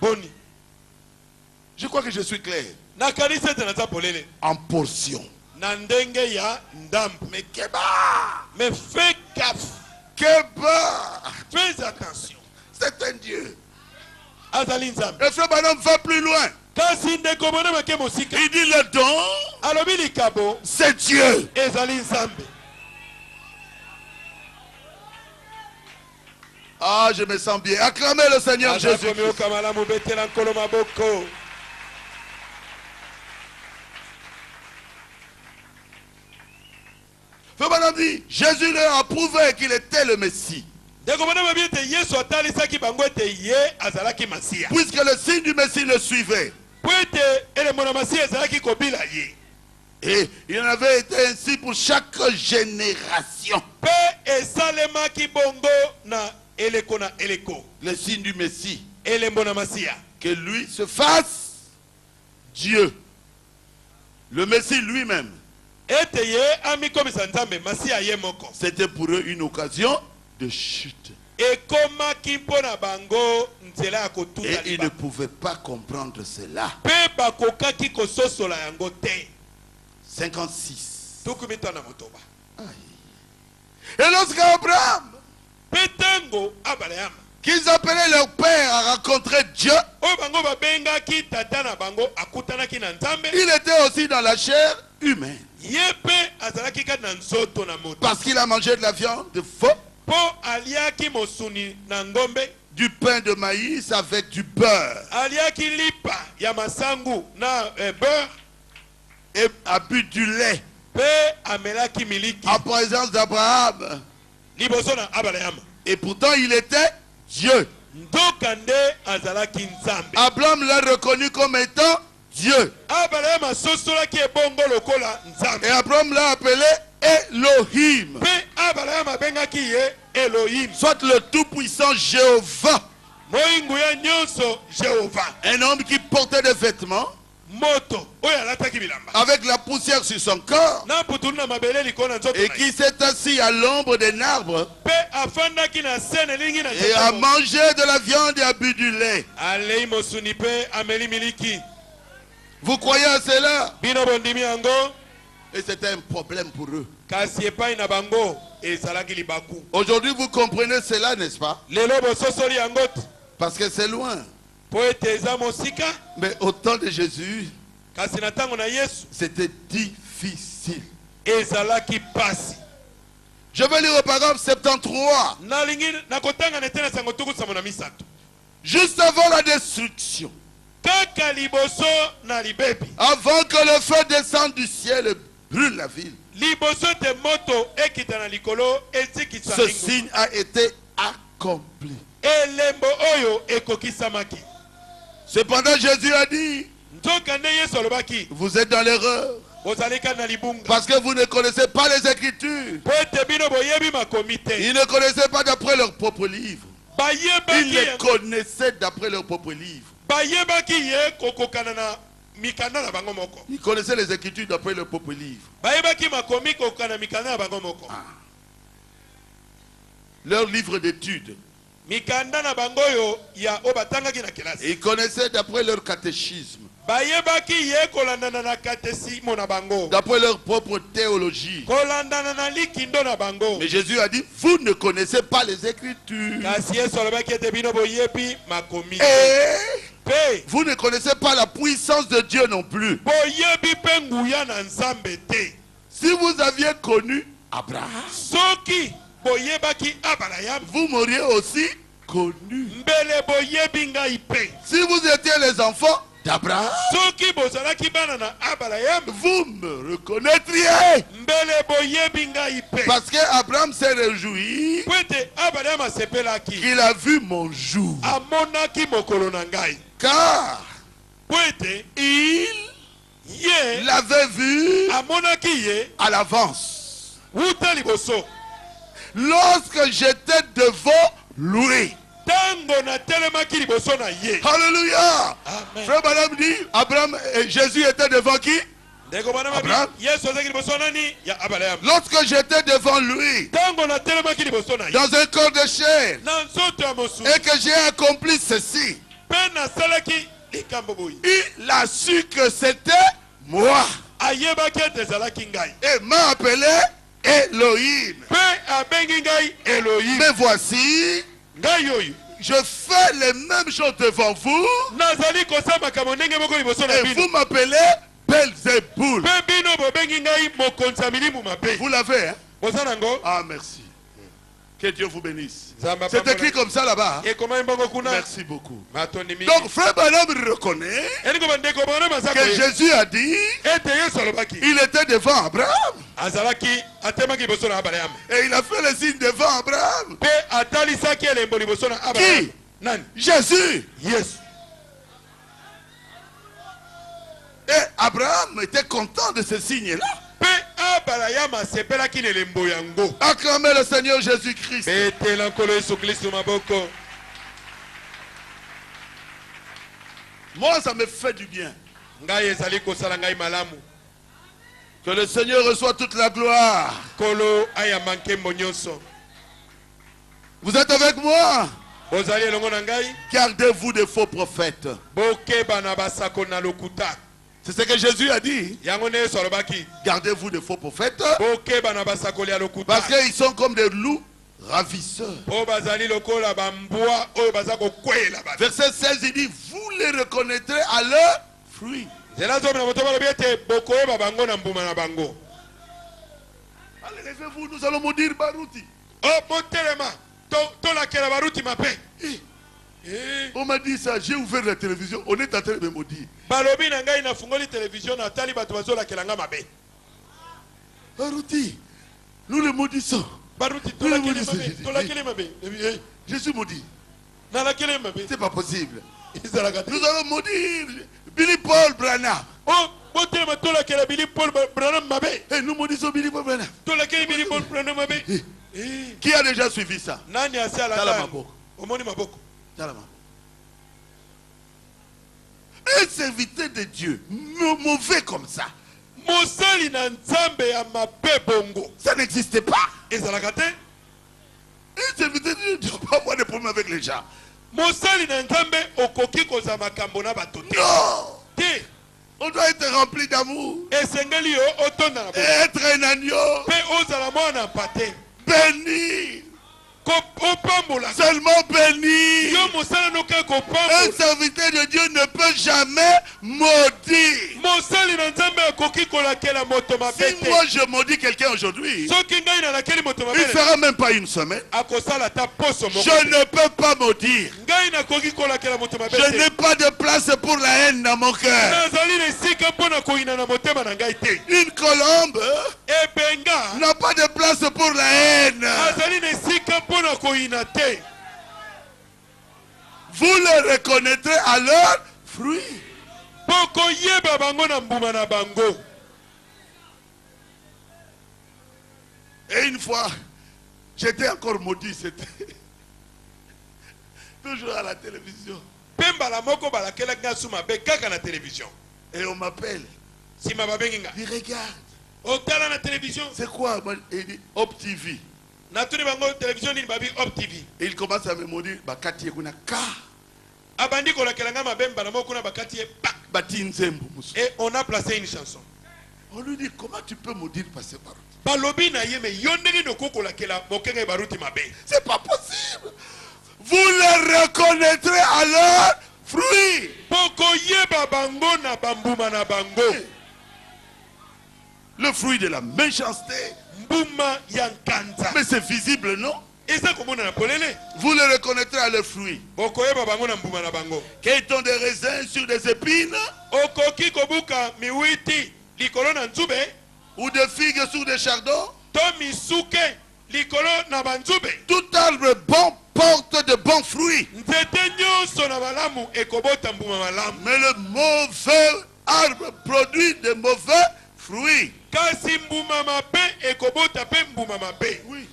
boni. Je crois que je suis clair. Na kanisa tena za polele. En portion. Na ndenge ya ndambo. Mais Keba! Mais fais gaffe. Keba! Fais attention. C'est un Dieu. Azali nzambe. Le frère Branham va plus loin. Kasi ndeko bona make mosika. Il dit le don. Alobi likabo. C'est Dieu. Ezali nzambe. Ah, je me sens bien. Acclamez le Seigneur Jésus. Frère Branham dit, Jésus leur a prouvé qu'il était le Messie. Puisque le signe du Messie le suivait. Et il en avait été ainsi pour chaque génération. Le signe du Messie. Que lui se fasse Dieu. Le Messie lui-même. C'était pour eux une occasion de chute. Et ils ne pouvaient pas comprendre cela. 56. Et lorsqu'Abraham, qu'ils appelaient leur père à rencontrer Dieu, il était aussi dans la chair humaine. Parce qu'il a mangé de la viande de faux, du pain de maïs avec du beurre, et a bu du lait en présence d'Abraham. Et pourtant il était Dieu. Abraham l'a reconnu comme étant Dieu. Et Abraham l'a appelé Elohim. Soit le tout-puissant Jéhovah. Un homme qui portait des vêtements avec la poussière sur son corps et qui s'est assis à l'ombre d'un arbre et a mangé de la viande et a bu du lait. Vous croyez à cela? Et c'était un problème pour eux. Aujourd'hui vous comprenez cela, n'est-ce pas? Parce que c'est loin. Mais au temps de Jésus, c'était difficile. Je vais lire au paragraphe 73. Juste avant la destruction, avant que le feu descende du ciel et brûle la ville, ce signe a été accompli. Cependant Jésus a dit, vous êtes dans l'erreur parce que vous ne connaissez pas les Écritures. Ils ne connaissaient pas d'après leur propre livre. Ils les connaissaient d'après leur propre livre. Ils connaissaient les Écritures d'après leur propre livre. Leur livre d'études. Ils connaissaient d'après leur catéchisme, d'après leur propre théologie. Mais Jésus a dit, vous ne connaissez pas les Écritures. Et vous ne connaissez pas la puissance de Dieu non plus. Si vous aviez connu Abraham, vous m'auriez aussi connu. Si vous étiez les enfants d'Abraham, vous me reconnaîtriez. Parce qu'Abraham s'est réjoui qu'il a vu mon jour. Car il l'avait vu à l'avance. Lorsque j'étais devant lui. Alléluia. Frère Branham dit, Abraham et Jésus étaient devant qui? Abraham. Lorsque j'étais devant lui, dans un corps de chair, et que j'ai accompli ceci, Il a su que c'était moi. Et m'a appelé Elohim. Mais voici, je fais les mêmes choses devant vous. Et vous m'appelez Belzéboul. Vous l'avez, hein? Ah, merci. Que Dieu vous bénisse. C'est écrit comme ça là-bas. Merci beaucoup. Donc, frère Branham reconnaît que Jésus a dit il était devant Abraham. Et il a fait le signe devant Abraham. Qui? Jésus. Yes. Et Abraham était content de ce signe-là. Acclamez le Seigneur Jésus-Christ. Moi, ça me fait du bien. Que le Seigneur reçoive toute la gloire. Vous êtes avec moi? Gardez-vous des faux prophètes. C'est ce que Jésus a dit. Gardez-vous des faux prophètes. Parce qu'ils sont comme des loups ravisseurs. Verset 16, il dit, vous les reconnaîtrez à leurs fruits. Allez, levez-vous, nous allons maudire Barouti. On m'a dit ça, j'ai ouvert la télévision, on est en train de me maudire. Barouti, nous le maudissons. Nous le maudissons. Je suis maudit. C'est pas possible. Nous allons maudire Billy Paul Branham. Et nous maudissons Billy Paul Branham. Qui a déjà suivi ça? Un serviteur de Dieu, mauvais comme ça, ça n'existait pas. Un serviteur de Dieu ne doit pas avoir de problème avec les gens. Non. On doit être rempli d'amour. Et être un agneau. Béni. Seulement béni. Un serviteur de Dieu ne peut jamais maudire. Si moi je maudis quelqu'un aujourd'hui, il ne fera même pas une semaine. Je ne peux pas maudire. Je n'ai pas de place pour la haine dans mon cœur. Une colombe n'a pas de place pour la haine. Vous le reconnaîtrez à leurs fruits. Et une fois, j'étais encore maudit, c'était toujours à la télévision. Et on m'appelle. Il regarde. C'est quoi? Il dit Op TV. Et il commence à me maudire. Et on a placé une chanson. On lui dit, comment tu peux maudire passer par c'est pas possible. Vous le reconnaîtrez à leurs fruits. Le fruit de la méchanceté. Mais c'est visible, non? Vous le reconnaîtrez à leurs fruits. Qu'ils ont des raisins sur des épines, ou des figues sur des chardons. Tout arbre bon porte de bons fruits. Mais le mauvais arbre produit de mauvais fruits. Oui.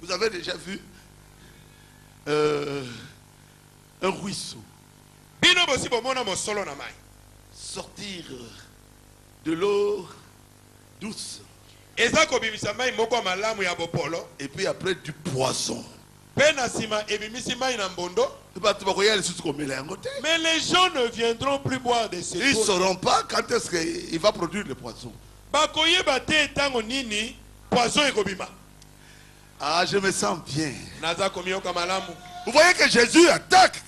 Vous avez déjà vu un ruisseau sortir de l'eau douce et puis après du poison. Mais les gens ne viendront plus boire de cette eau. Ils ne sauront pas quand est-ce qu'il va produire le poison. Ah, je me sens bien. Vous voyez que Jésus attaque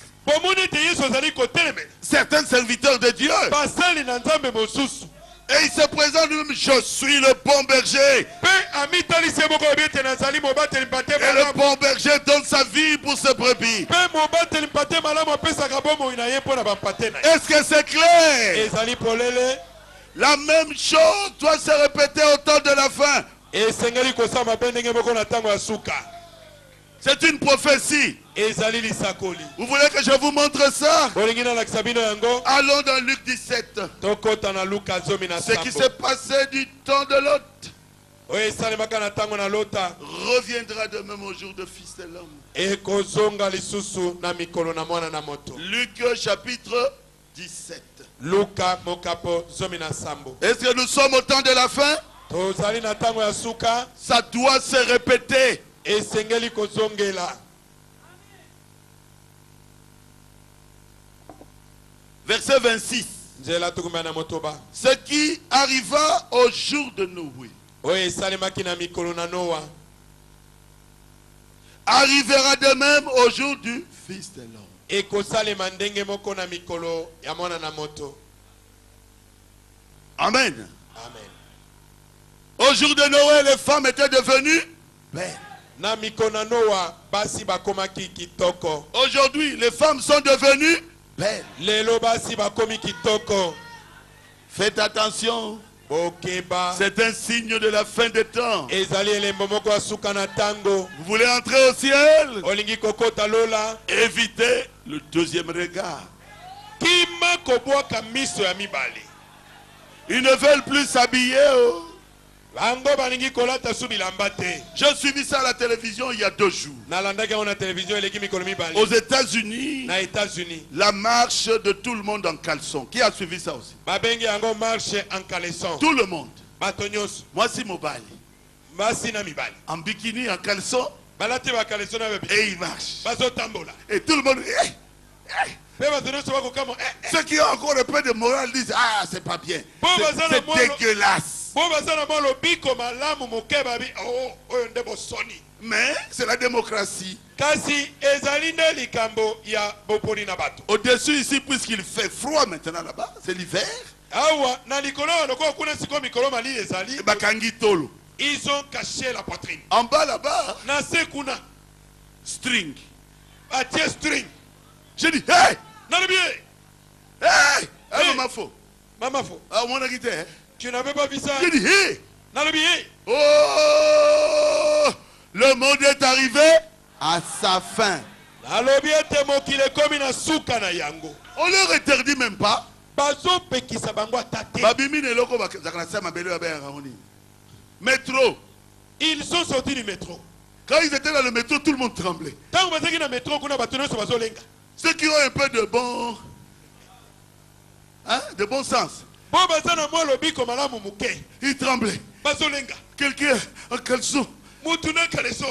certains serviteurs de Dieu. Et il se présente lui-même, je suis le bon berger. Et le bon berger donne sa vie pour ses brebis. Est-ce que c'est clair? La même chose doit se répéter au temps de la fin. C'est une prophétie. Vous voulez que je vous montre ça? Allons dans Luc 17. Ce qui s'est passé du temps de Lot reviendra de même au jour de Fils de l'homme. Luc chapitre 17. Est-ce que nous sommes au temps de la fin? Ça doit se répéter. Verset 26. Ce qui arriva au jour de Noé arrivera de même au jour du Fils de l'homme. Amen. Amen. Au jour de Noé, les femmes étaient devenues belles. Aujourd'hui, les femmes sont devenues belles. Faites attention. C'est un signe de la fin des temps. Vous voulez entrer au ciel? Évitez le deuxième regard. Ils ne veulent plus s'habiller. J'ai suivi ça à la télévision il y a 2 jours. Aux États-Unis, la marche de tout le monde en caleçon. Qui a suivi ça aussi? Tout le monde. Moi, c'est Mobali. En bikini, en caleçon. Et il marche. Et tout le monde. Ceux qui ont encore un peu de morale disent, ah, c'est pas bien. C'est dégueulasse. Mais c'est la démocratie. Au-dessus ici, puisqu'il fait froid maintenant là-bas, c'est l'hiver. Ils ont caché la poitrine. En bas là-bas, string. J'ai dit, hey! Hey! Maman faux. Ah, mon guitare. Tu n'avais pas vu ça? J'ai dit, hey! Oh! Le monde est arrivé à sa fin. On ne leur interdit même pas. Métro. Ils sont sortis du métro. Quand ils étaient dans le métro, tout le monde tremblait. Ceux qui ont un peu de bon, de bon sens, ils tremblaient. Quelqu'un en caleçon,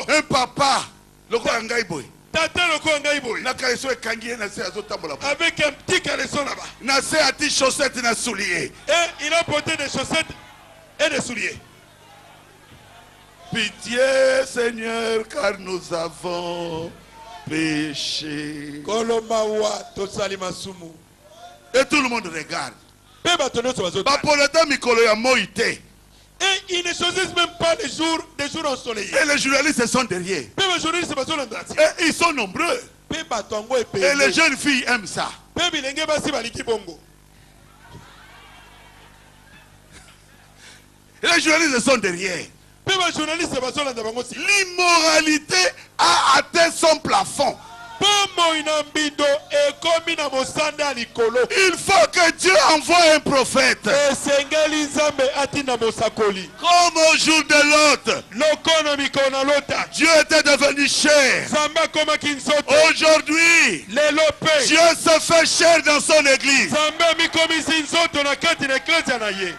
un papa, avec un petit caleçon là-bas. Et il a porté des chaussettes et des souliers. Pitié, Seigneur, car nous avons péché. Et tout le monde regarde. Et ils ne choisissent même pas des jours ensoleillés. Et les journalistes sont derrière. Et ils sont nombreux. Et les jeunes filles aiment ça. Et les journalistes sont derrière. L'immoralité a atteint son plafond. Il faut que Dieu envoie un prophète. Comme au jour de Lot, Dieu était devenu cher. Aujourd'hui, Dieu se fait cher dans son église.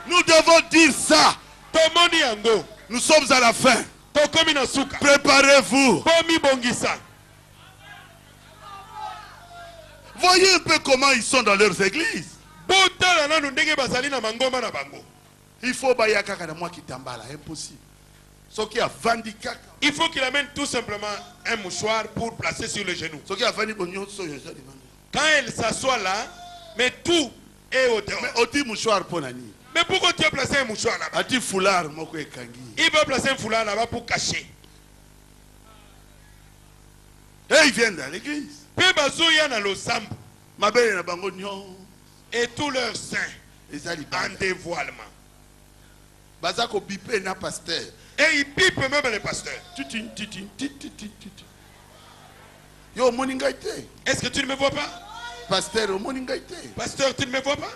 Nous devons dire ça. Nous sommes à la fin. Préparez-vous. Voyez un peu comment ils sont dans leurs églises. Il faut bayaka na moi qui t'emballa, impossible. Il faut qu'il amène tout simplement un mouchoir pour placer sur le genou. Quand elle s'assoit là, mais tout est au dehors. Mais pourquoi tu as placé un mouchoir là-bas? Il va placer un foulard là-bas pour cacher. Et ils viennent dans l'église. Et tous leurs seins en dévoilement. Et ils bipent même les pasteurs. Est-ce que tu ne me vois pas? Pasteur, tu ne me vois pas?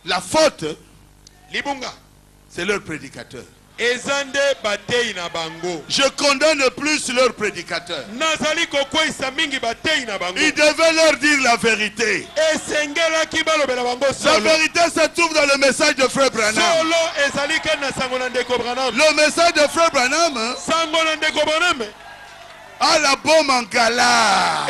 La faute, Libunga, c'est leur prédicateur. Je condamne plus leurs prédicateurs. Ils devaient leur dire la vérité. La vérité se trouve dans le message de Frère Branham. Le message de Frère Branham a la bombe en gala.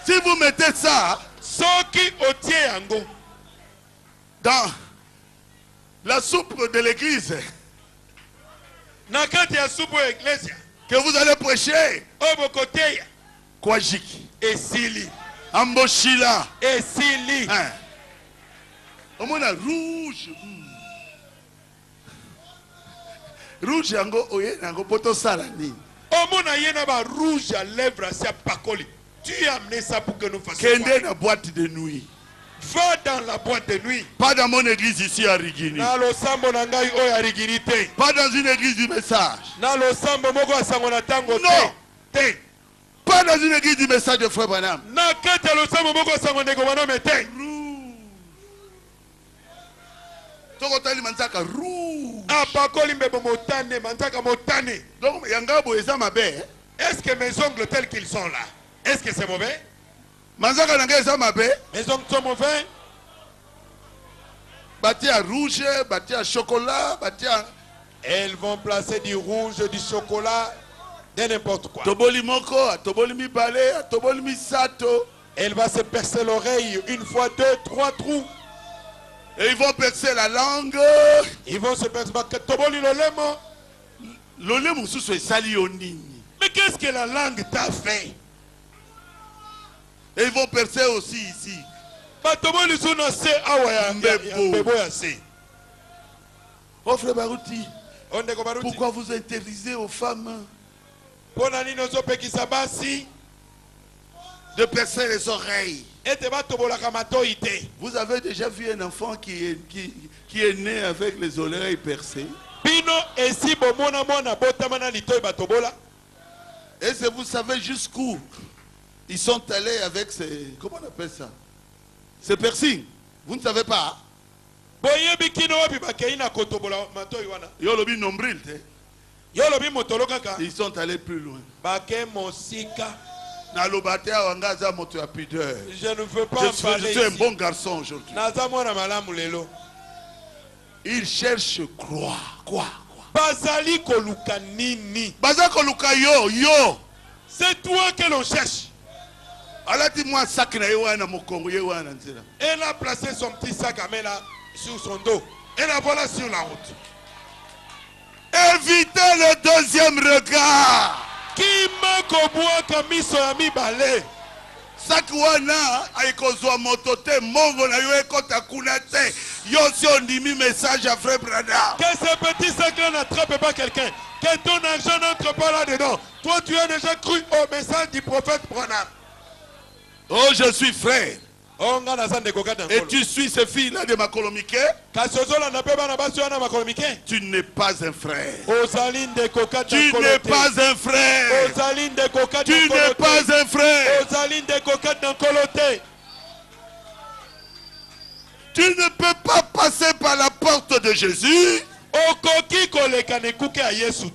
Si vous mettez ça dans la soupe de l'église que vous allez prêcher, Kwajik, Amboshila, au moins rouge, rouge yango oye yango poto salani. Rouge à lèvres à sa pacoli. Tu as amené ça pour que nous fassions. Kende na boîte de nuit. Va dans la boîte de nuit. Pas dans mon église ici à Rigini. Pas dans une église du message. Non. Pas dans une église du message de Frère Branham. Donc, est-ce que mes ongles tels qu'ils sont là, est-ce que c'est mauvais? Mes ongles sont mauvais. Bâti à rouge, bâti à chocolat, bâti à... Elles vont placer du rouge, du chocolat, de n'importe quoi. Toboli moko, toboli mi balé, toboli mi sato. Elle va se percer l'oreille une fois, 2, 3 trous. Et ils vont percer la langue. Ils vont se percer toboli lolemo. Lolemo sous sali onini. Mais qu'est-ce que la langue t'a fait? Et ils vont percer aussi ici. Oh frère Barouti, pourquoi vous interdisez aux femmes de percer les oreilles? Vous avez déjà vu un enfant qui est né avec les oreilles percées? Et si vous savez jusqu'où ils sont allés avec ces... Comment on appelle ça? Ces piercings. Vous ne savez pas? Yolobi nombril. Ils sont allés plus loin. Je ne veux pas en parler. Je suis un bon garçon aujourd'hui. Ils cherchent quoi? Bazali koluka nini? Bazali koluka yo. C'est toi que l'on cherche. Elle a placé son petit sac à main là sur son dos. Et la voilà sur la route. Évitez le deuxième regard. Qui m'a koboua kamiso ami balé? Sakwana aikozwa motote mongo na yo ekota kunate. Yo si on dit message à Frère Branham. Que ce petit sac là n'attrape pas quelqu'un. Que ton argent n'entre pas là-dedans. Toi tu as déjà cru au message du prophète Branham. Oh, je suis frère. Et tu suis ces filles-là de Makolomike. Tu n'es pas un frère. Tu n'es pas un frère. Tu n'es pas un frère. Tu ne peux pas passer par la porte de Jésus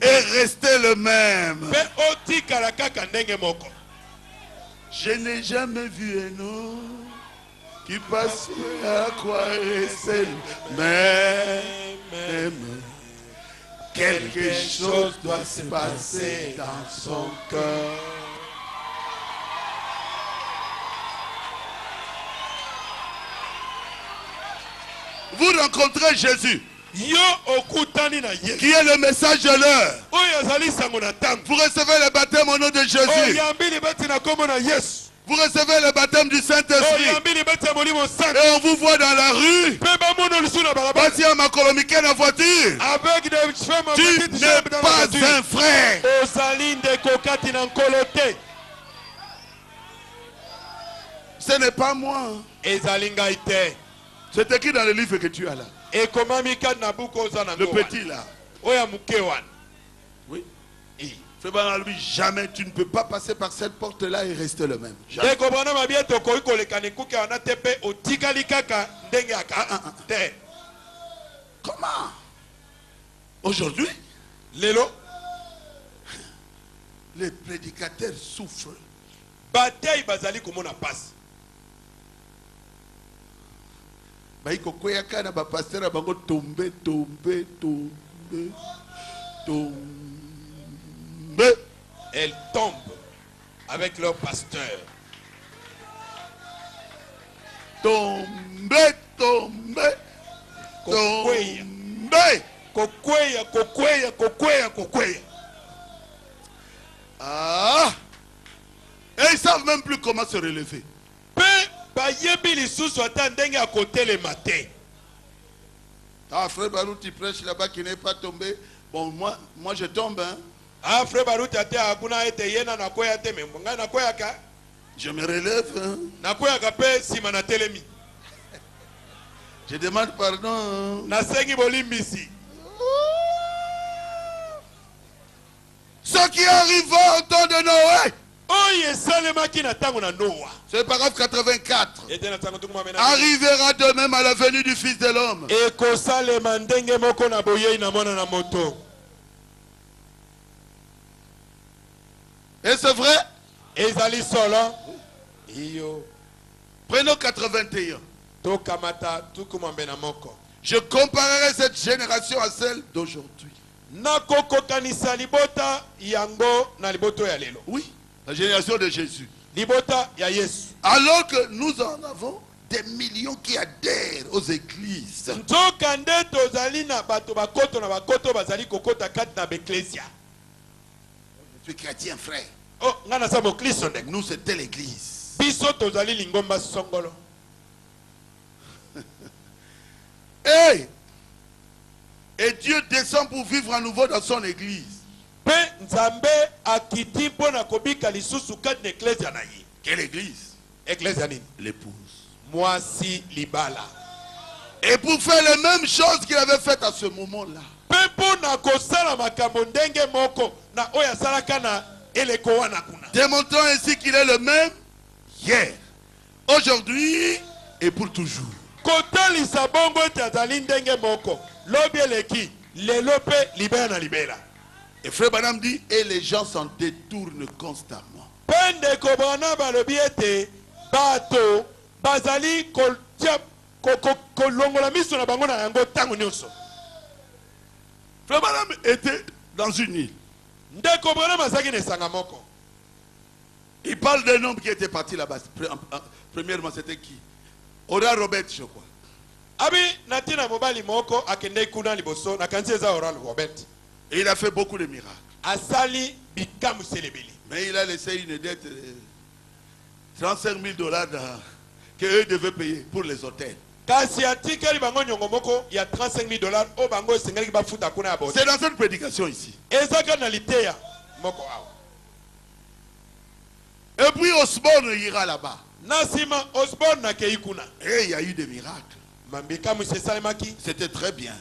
et rester le même. Je n'ai jamais vu un homme qui passe à quoi rester le même. Quelque chose doit se passer dans son cœur. Vous rencontrez Jésus, qui est le message de l'heure. Vous recevez le baptême au nom de Jésus. Vous recevez le baptême du Saint-Esprit. Et on vous voit dans la rue. Voici un macolomiqué dans la voiture. Tu n'es pas un frère. Ce n'est pas moi. C'est écrit dans le livre que tu as là. Le petit là. Oui. Jamais tu ne peux pas passer par cette porte là et rester le même. Jamais. Comment? Aujourd'hui, les prédicateurs souffrent. Elles tombent avec leur pasteur. Ah! Et ils ne savent même plus comment se relever. Ah, frère Barou, tu prêches là-bas qui n'est pas tombé. Bon, moi je tombe. Hein. Je me relève. Hein. Je demande pardon. Hein. Ce qui arriva au temps de Noé. C'est le paragraphe 84. Arrivera de même à la venue du Fils de l'homme. Et c'est vrai? Prenons 81. Je comparerai cette génération à celle d'aujourd'hui. Oui, la génération de Jésus. Alors que nous en avons des millions qui adhèrent aux églises. Je suis chrétien, frère. Nous, c'était l'église. Hey! Et Dieu descend pour vivre à nouveau dans son église. Quelle église? L'épouse. Et pour faire les mêmes choses qu'il avait faites à ce moment-là. Démontrant ainsi qu'il est le même hier, aujourd'hui et pour toujours. Et Frère Branham dit, et les gens s'en détournent constamment. Frère Branham était dans une île. Il parle d'un homme qui était parti là-bas. Premièrement, c'était qui? Oral Robert, je crois. Et il a fait beaucoup de miracles. Mais il a laissé une dette de $35 000 qu'eux devaient payer pour les hôtels. C'est dans cette prédication ici. Et puis Osborne ira là-bas. Et il y a eu des miracles. C'était très bien.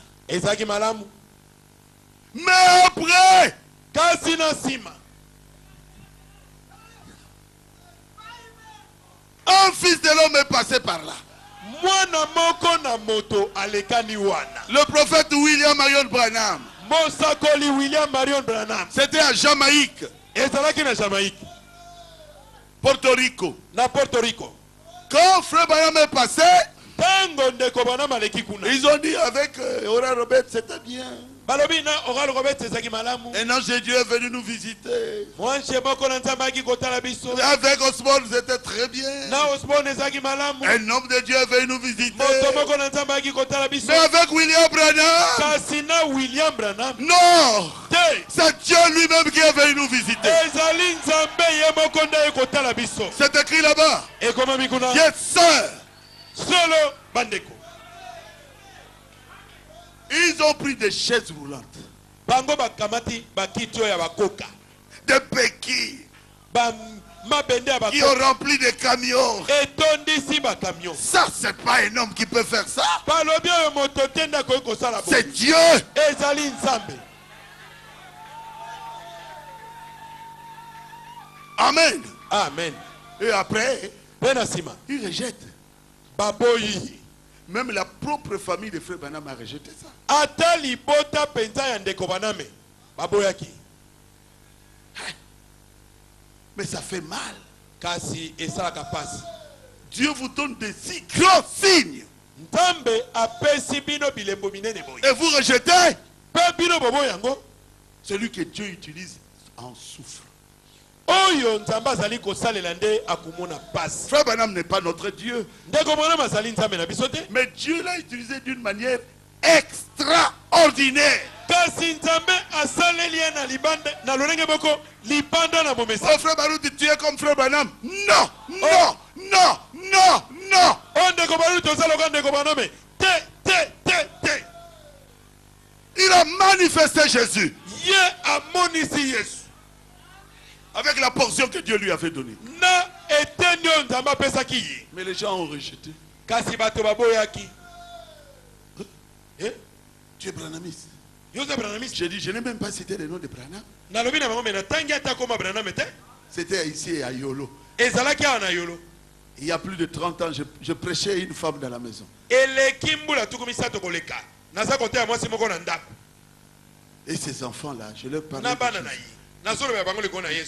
Mais après, un fils de l'homme est passé par là. Le prophète William Marion Branham. C'était à Jamaïque. Porto Rico. Quand Frère Branham est passé, Ils ont dit avec Oral Robert, c'était bien. Un ange de Dieu est venu nous visiter. Avec Osborne, c'était très bien. Un homme de Dieu est venu nous visiter. Mais avec William Branham, non, c'est Dieu lui-même qui est venu nous visiter. C'est écrit là-bas. Yes, sir. Solo bandeko. Ils ont pris des chaises roulantes. Bango bakamati bakitio ya bakoka. Des béquilles. Qui ont rempli des camions. Camions. Ça, c'est pas un homme qui peut faire ça. C'est Dieu. Amen. Amen. Et après, il rejette. Même la propre famille de Frère Branham a rejeté ça. Mais ça fait mal. Dieu vous donne des si grands signes. Et vous rejetez. Celui que Dieu utilise en souffre. Frère Branham n'est pas notre Dieu. Mais Dieu l'a utilisé d'une manière extraordinaire. Oh, frère Branham, tu es comme Frère Branham. Non, non, non, non, non. Il a manifesté Jésus. Avec la portion que Dieu lui avait donnée. Mais les gens ont rejeté. Tu es branhamiste. J'ai dit, je n'ai même pas cité le nom de Branham. C'était ici à Yolo. Il y a plus de 30 ans, je prêchais une femme dans la maison. Et ces enfants-là, je leur parlais.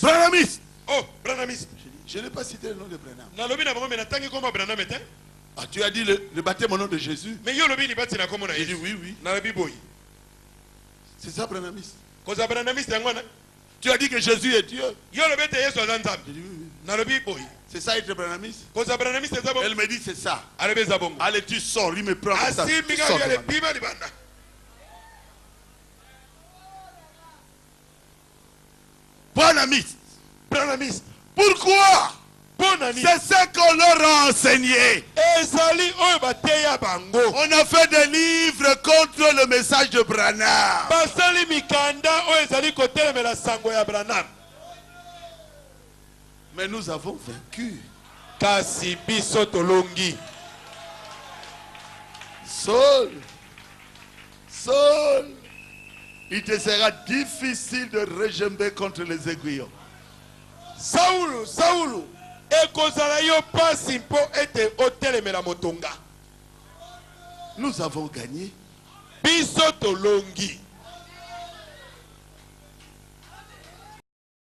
Branhamiste. Oh, branhamiste. Je n'ai pas cité le nom de Branham. Ah, tu as dit le baptême au nom de Jésus. Mais j'ai dit oui, oui. C'est ça, branhamiste. Tu as dit que Jésus est Dieu. J'ai dit oui, oui. C'est ça être branhamiste. Elle me dit c'est ça. Allez, tu sors, il me prend ça. Branhamiste. Pourquoi? C'est ce qu'on leur a enseigné. On a fait des livres contre le message de Branham. Mais nous avons vaincu. Saul, il te sera difficile de regimber contre les aiguillons. Saoul. Nous avons gagné.